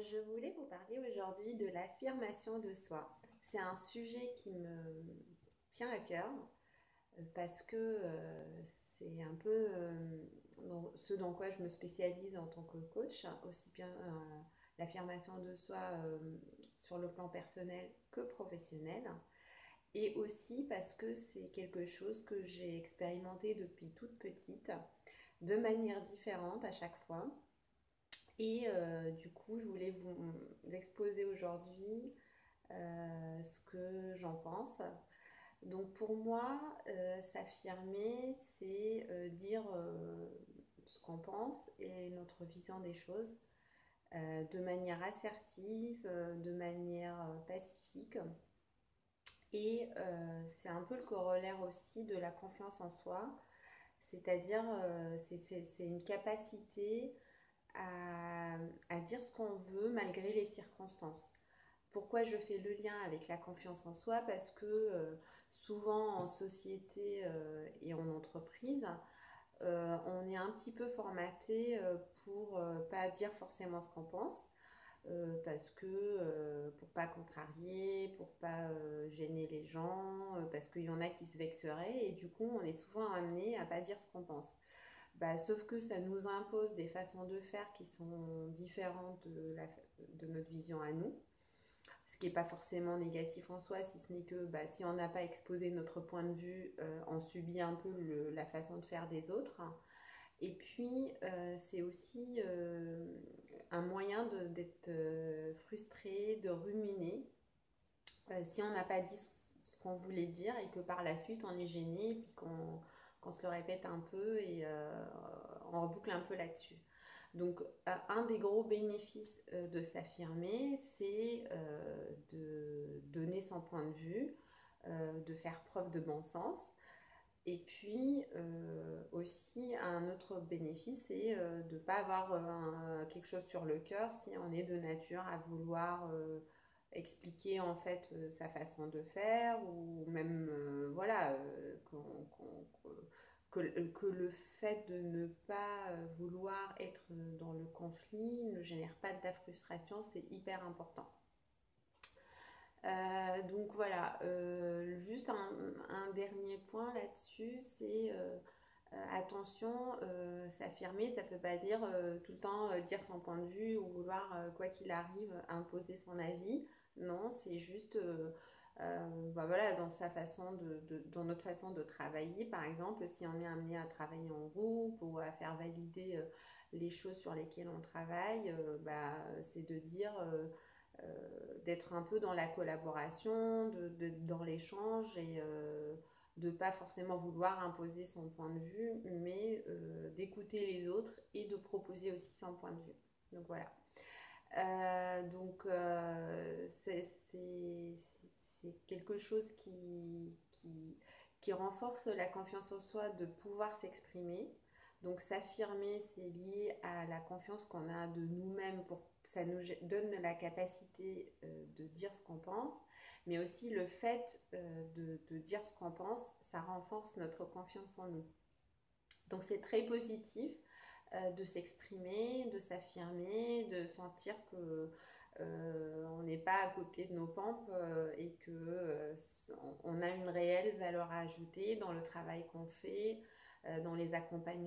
Je voulais vous parler aujourd'hui de l'affirmation de soi. C'est un sujet qui me tient à cœur parce que c'est un peu ce dans quoi je me spécialise en tant que coach, aussi bien l'affirmation de soi sur le plan personnel que professionnel, et aussi parce que c'est quelque chose que j'ai expérimenté depuis toute petite, de manière différente à chaque fois. Et du coup, je voulais vous exposer aujourd'hui ce que j'en pense. Donc pour moi, s'affirmer, c'est dire ce qu'on pense et notre vision des choses de manière assertive, de manière pacifique. Et c'est un peu le corollaire aussi de la confiance en soi, c'est-à-dire c'est une capacité à, à dire ce qu'on veut malgré les circonstances. Pourquoi je fais le lien avec la confiance en soi? Parce que souvent en société et en entreprise, on est un petit peu formaté pour pas dire forcément ce qu'on pense. Parce que pour pas contrarier, pour pas gêner les gens, parce qu'il y en a qui se vexeraient et du coup on est souvent amené à pas dire ce qu'on pense. Sauf que ça nous impose des façons de faire qui sont différentes de notre vision à nous, ce qui n'est pas forcément négatif en soi, si ce n'est que si on n'a pas exposé notre point de vue, on subit un peu la façon de faire des autres. Et puis, c'est aussi un moyen d'être frustré, de ruminer, si on n'a pas dit ce qu'on voulait dire et que par la suite on est gêné et puis qu'on se le répète un peu et on reboucle un peu là-dessus. Donc un des gros bénéfices de s'affirmer, c'est de donner son point de vue, de faire preuve de bon sens. Et puis aussi un autre bénéfice, c'est de ne pas avoir quelque chose sur le cœur si on est de nature à vouloir expliquer en fait sa façon de faire ou même voilà que le fait de ne pas vouloir être dans le conflit ne génère pas de la frustration, c'est hyper important. Donc voilà, juste un dernier point là-dessus, c'est attention, s'affirmer, ça ne veut pas dire tout le temps dire son point de vue ou vouloir, quoi qu'il arrive, imposer son avis. Non, c'est juste, voilà, dans sa façon dans notre façon de travailler, par exemple, si on est amené à travailler en groupe ou à faire valider les choses sur lesquelles on travaille, c'est de dire d'être un peu dans la collaboration, dans l'échange et de pas forcément vouloir imposer son point de vue, mais d'écouter les autres et de proposer aussi son point de vue. Donc voilà. C'est quelque chose qui renforce la confiance en soi de pouvoir s'exprimer. Donc s'affirmer, c'est lié à la confiance qu'on a de nous-mêmes, ça nous donne la capacité de dire ce qu'on pense, mais aussi le fait de dire ce qu'on pense, ça renforce notre confiance en nous. Donc c'est très positif de s'exprimer, de s'affirmer, de sentir que on n'est pas à côté de nos pompes et que on a une réelle valeur à ajouter dans le travail qu'on fait, dans les accompagnements